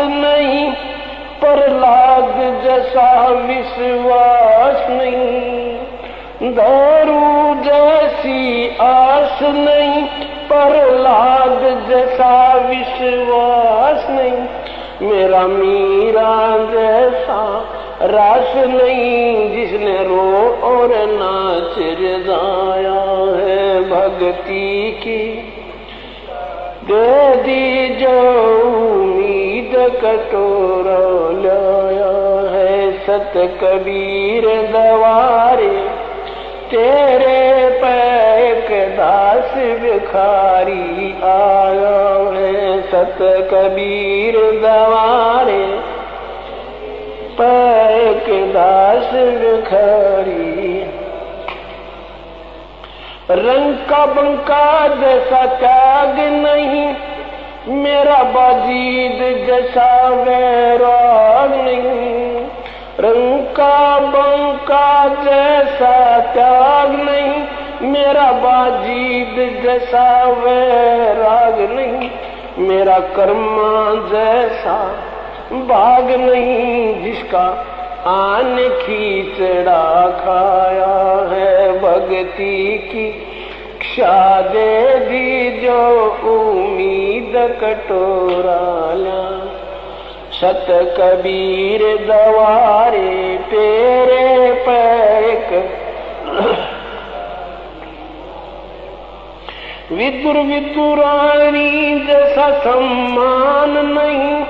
नहीं, प्रहलाद जैसा विश्वास नहीं। दारू जैसी आस नहीं, प्रहलाद जैसा विश्वास नहीं। मेरा मीरा जैसा रास नहीं, जिसने रो और नाच रजाया है भक्ति की। दे दी जो उम्मीद कटोरा लाया है सत कबीर दवारे। तेरे पैक दास भिखारी आया है सत कबीर दवारे। पैक दास भिखारी। रंग का बंका जैसा त्याग नहीं, मेरा बाजीद जैसा वैराग नहीं। रंग का बंका जैसा त्याग नहीं, मेरा बाजीद जैसा वैराग नहीं। मेरा कर्मा जैसा भाग नहीं, जिसका आन खींचड़ा खाया है भक्ति की। क्षा दे दी जो उम्मीद कटोरा ला। सत कबीर दवारे तेरे पैक। विदुर विदुरानी जैसा सम्मान नहीं,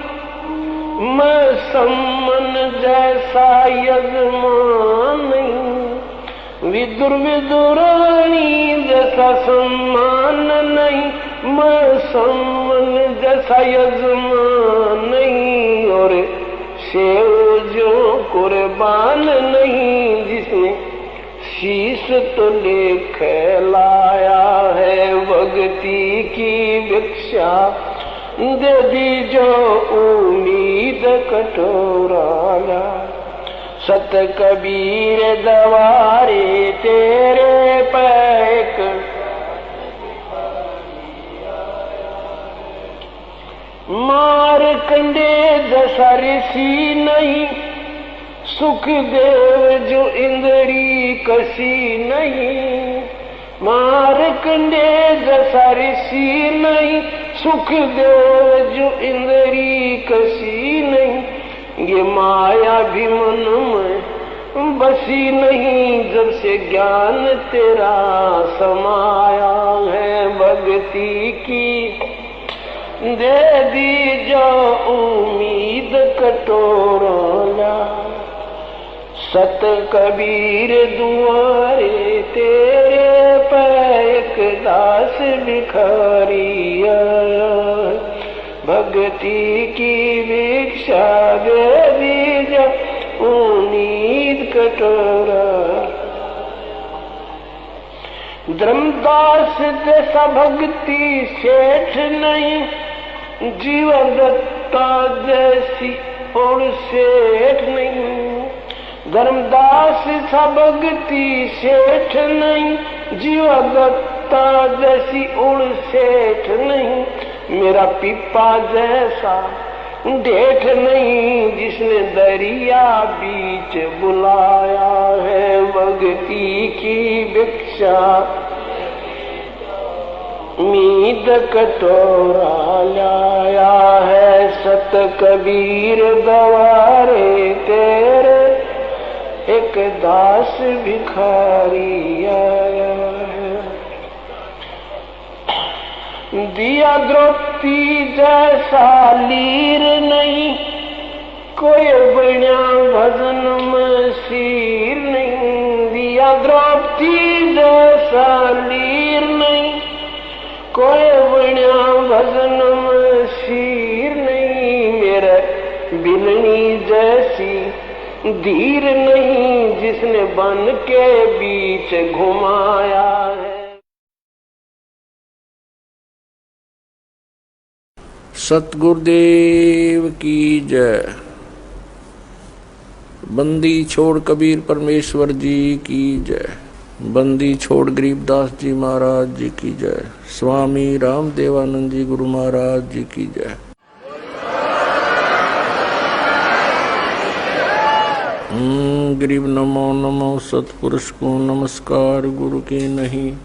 मैं सम्मन जैसा यजमान नहीं। विदुर विदुरानी जैसा सम्मान नहीं, मैं सम्मन जैसा यजमान नहीं। और सेव जो कुर्बान नहीं, जिसने शीश तो लेख लाया है भक्ति की भिक्षा। दे दी जो उम्मीद कटोरा ला। सत कबीर दवारे तेरे पैक। मारकंडे जैसा ऋषि नहीं, सुखदेव जो इंद्री कसी नहीं। मारकंडे जैसा ऋषि नहीं, सुखदेव जो इंद्री कसी नहीं। ये माया भी मन में बसी नहीं, जब से ज्ञान तेरा समाया है भक्ति की। दे दी जो उम्मीद कटोरा। सत कबीर दुआरे तेरे पैक दास भिखारी आया। भक्ति की भिक्षा दे दी जो उम्मीद कटोरा। धर्मदास जैसा भक्ति सेठ नहीं, जीवन दत्ता जैसी और सेठ नहीं। धर्मदास सा भक्ति सेठ नहीं, जीवा दत्ता जैसी और सेठ नहीं। मेरा पीपा जैसा डेठ नहीं, जिसने दरिया बीच बुलाया है भक्ति की भिक्षा। मीद कटोरा लाया है सत कबीर दवारे तेरे। एक दास भिखारी आया है। दिया द्रौपदी जैसा लीर नहीं, कोई बण्या भजन में सिर नहीं। दिया द्रौपदी जैसा लीर नहीं, कोई बण्या भजन में सिर नहीं। मेरे बिलनी जैसी धीर नहीं, जिसने बन के बीच घुमाया है। सतगुरुदेव की जय। बंदी छोड़ कबीर परमेश्वर जी की जय। बंदी छोड़ गरीबदास जी महाराज जी की जय। स्वामी रामदेवानंद जी गुरु महाराज जी की जय। गरीब नमो नमो सतपुरुष को नमस्कार गुरु के नहीं।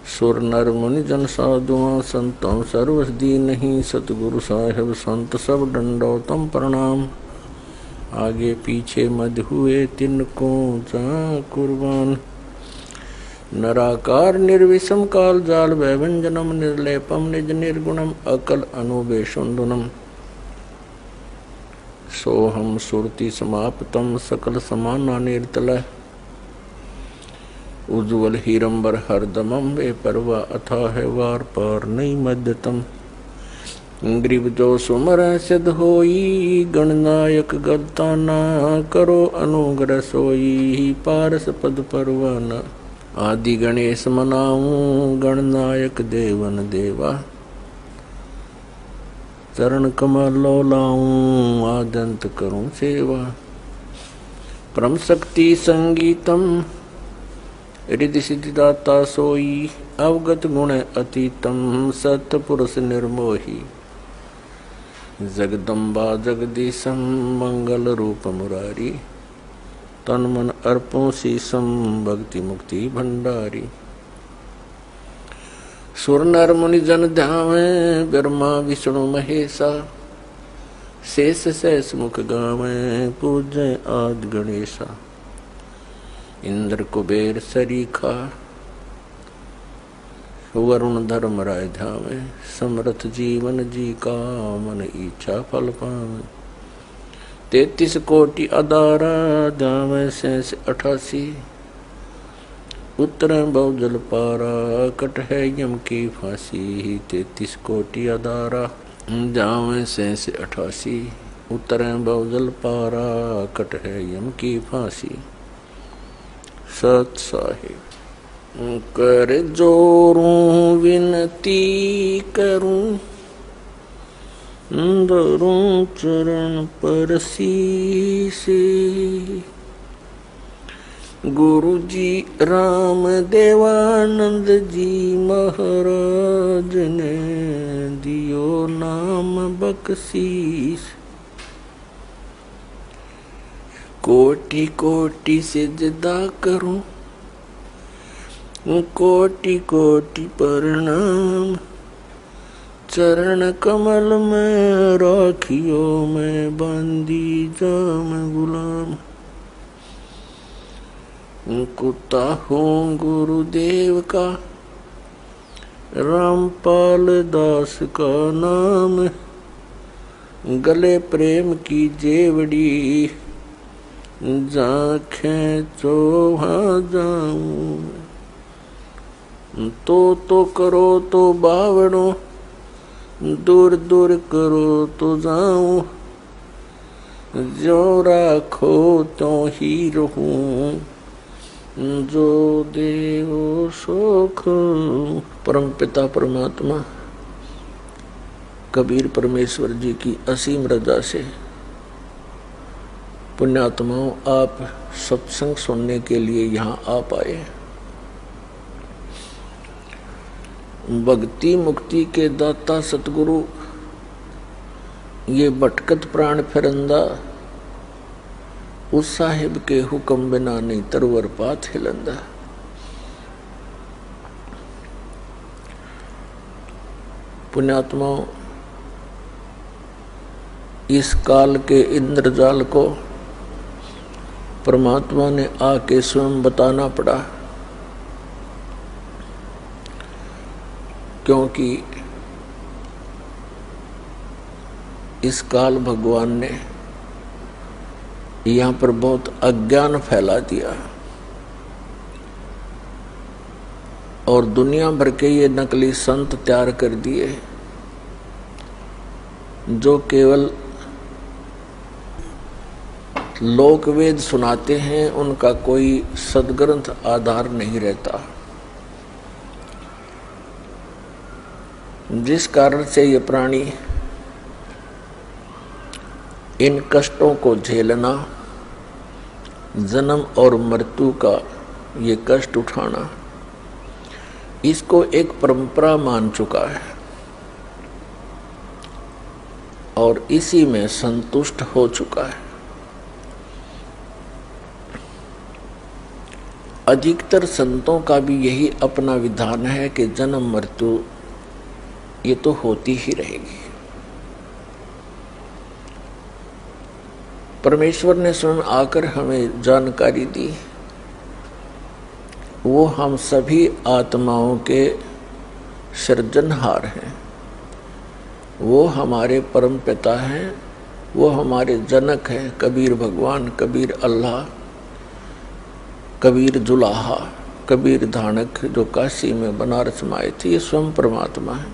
सुर नर मुनि जन साधुआ संतों सर्वसदी नहीं। सतगुरु साहेब संत सब दंडोतम प्रणाम। आगे पीछे मध हुए तिनको जा कुर्बान। नराकार निर्विषम काल जाल वैभंजनम निर्लेपम निज निर्गुणम अकल अनुबेशुंदुनम। सोहम सुरति समाप्तम सकल समाना निर्तल। उज्ज्वल हीरंबर हरदमम वे परवा अथाह वार पार नहीं मध्यतम। ग्रीव जो सुमर सिद्ध होई गणनायक गलताना। करो अनुग्रह सोई पारस पद परवाना। आदि गणेश मनाऊं गणनायक देवन देवा। चरण कमल लाऊं आदंत करूं सेवा। परम शक्ति संगीतम रिद्धि सिद्धिदाता सोई। अवगत गुण अतीतम सत्पुरुष निर्मोही। जगदम्बा जगदीशम मंगल रूप मुरारी। तन मन अर्पों शीसम भक्ति मुक्ति भंडारी। सुर नर मुनि जन ध्यावे ब्रह्मा विष्णु महेशा। शेष सहस मुख गावे पूजय आदि गणेशा। इंद्र कुबेर सरीखा वरुण धर्म राय ध्यावे। समर्थ जीवन जी का मन इच्छा फल पावे। 33 कोटि अदारा ध्यावे शेष 88। उत्तर बहुजल पारा कट है यम की फांसी। 33 कोटि अदारा ध्यावे शेष 88। उत्तर बहुजल पारा कट है यम की फांसी। सत साहिब कर जोरूं विनती करूं। धरूं चरण पर शीसे। गुरु जी राम देवानंद जी महाराज ने दियो नाम बख्शीश। कोटि कोटि सिजदा करूं कोटि कोटि प्रणाम। चरण कमल में राखियो मैं बंदी जाम गुलाम। कुत्ता हूँ गुरुदेव का रामपाल दास का नाम। गले प्रेम की जेवड़ी जाखें चोहा जाऊं। तो करो तो बावड़ो दूर दूर करो तो जाऊं। जो राखो तो ही रहूं जो देवो सुख। परम पिता परमात्मा कबीर परमेश्वर जी की असीम रजा से पुण्यात्माओं आप सत्संग सुनने के लिए यहाँ आ पाए। भक्ति मुक्ति के दाता सतगुरु ये भटकत प्राण फिरंदा। उस साहिब के हुक्म बिना नहीं तरवर पात हिलंदा। पुण्यात्माओं इस काल के इंद्रजाल को परमात्मा ने आके स्वयं बताना पड़ा। क्योंकि इस काल भगवान ने यहाँ पर बहुत अज्ञान फैला दिया और दुनिया भर के ये नकली संत तैयार कर दिए जो केवल लोकवेद सुनाते हैं। उनका कोई सदग्रंथ आधार नहीं रहता, जिस कारण से ये प्राणी इन कष्टों को झेलना, जन्म और मृत्यु का ये कष्ट उठाना, इसको एक परंपरा मान चुका है और इसी में संतुष्ट हो चुका है। अधिकतर संतों का भी यही अपना विधान है कि जन्म मृत्यु ये तो होती ही रहेगी। परमेश्वर ने स्वयं आकर हमें जानकारी दी, वो हम सभी आत्माओं के सृजनहार हैं, वो हमारे परम पिता हैं, वो हमारे जनक हैं। कबीर भगवान, कबीर अल्लाह, कबीर जुलाहा, कबीर धानक जो काशी में बनारस में आए थे, ये स्वयं परमात्मा है,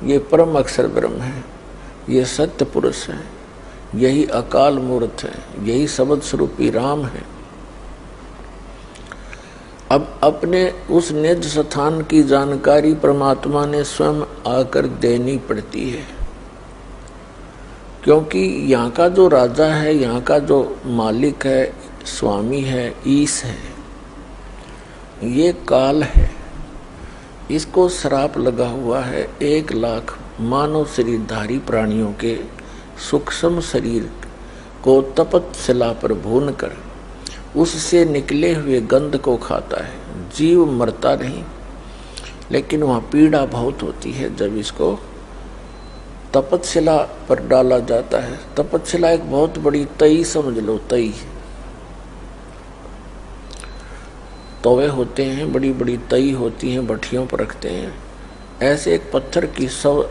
ये परम अक्षर ब्रह्म है, ये सत्य पुरुष है, यही अकाल मूर्त है, यही शब्द स्वरूपी राम है। अब अपने उस निज स्थान की जानकारी परमात्मा ने स्वयं आकर देनी पड़ती है, क्योंकि यहाँ का जो राजा है, यहाँ का जो मालिक है, स्वामी है, ईश है, ये काल है। इसको श्राप लगा हुआ है 1 लाख मानव शरीरधारी प्राणियों के सूक्ष्म शरीर को तपत शिला पर भून कर उससे निकले हुए गंध को खाता है। जीव मरता नहीं, लेकिन वहाँ पीड़ा बहुत होती है जब इसको तपतशिला पर डाला जाता है। तपतशिला एक बहुत बड़ी तई समझ लो, तई तवे होते हैं, बड़ी बड़ी तई होती हैं, भट्टियों पर रखते हैं। ऐसे एक पत्थर की सब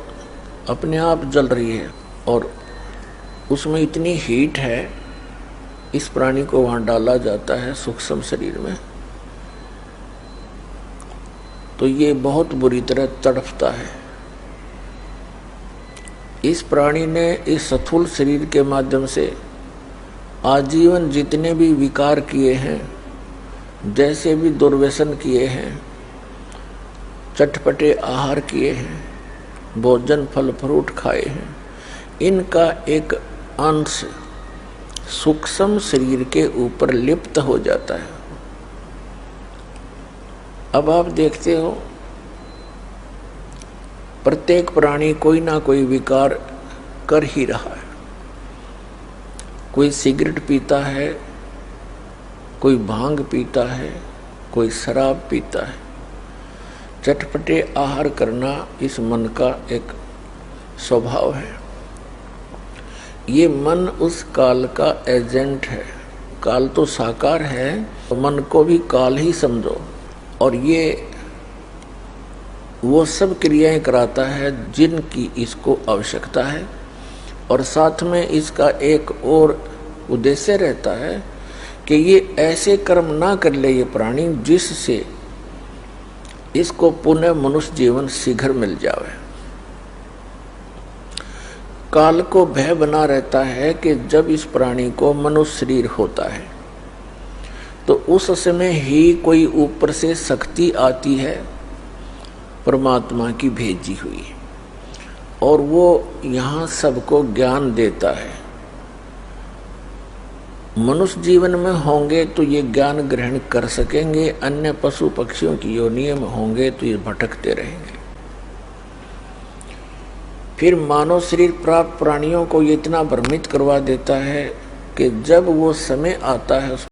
अपने आप जल रही है और उसमें इतनी हीट है, इस प्राणी को वहां डाला जाता है सूक्ष्म शरीर में, तो ये बहुत बुरी तरह तड़पता है। इस प्राणी ने इस स्थूल शरीर के माध्यम से आजीवन जितने भी विकार किए हैं, जैसे भी दुर्व्यसन किए हैं, चटपटे आहार किए हैं, भोजन फल फ्रूट खाए हैं, इनका एक अंश सूक्ष्म शरीर के ऊपर लिप्त हो जाता है। अब आप देखते हो प्रत्येक प्राणी कोई ना कोई विकार कर ही रहा है। कोई सिगरेट पीता है, कोई भांग पीता है, कोई शराब पीता है। चटपटे आहार करना इस मन का एक स्वभाव है। ये मन उस काल का एजेंट है। काल तो साकार है, तो मन को भी काल ही समझो। और ये वो सब क्रियाएं कराता है जिनकी इसको आवश्यकता है, और साथ में इसका एक और उद्देश्य रहता है कि ये ऐसे कर्म ना कर ले ये प्राणी जिससे इसको पुनः मनुष्य जीवन शीघ्र मिल जावे। काल को भय बना रहता है कि जब इस प्राणी को मनुष्य शरीर होता है तो उस समय ही कोई ऊपर से शक्ति आती है परमात्मा की भेजी हुई, और वो यहाँ सबको ज्ञान देता है। मनुष्य जीवन में होंगे तो ये ज्ञान ग्रहण कर सकेंगे, अन्य पशु पक्षियों की योनियों में होंगे तो ये भटकते रहेंगे। फिर मानव शरीर प्राप्त प्राणियों को ये इतना भ्रमित करवा देता है कि जब वो समय आता है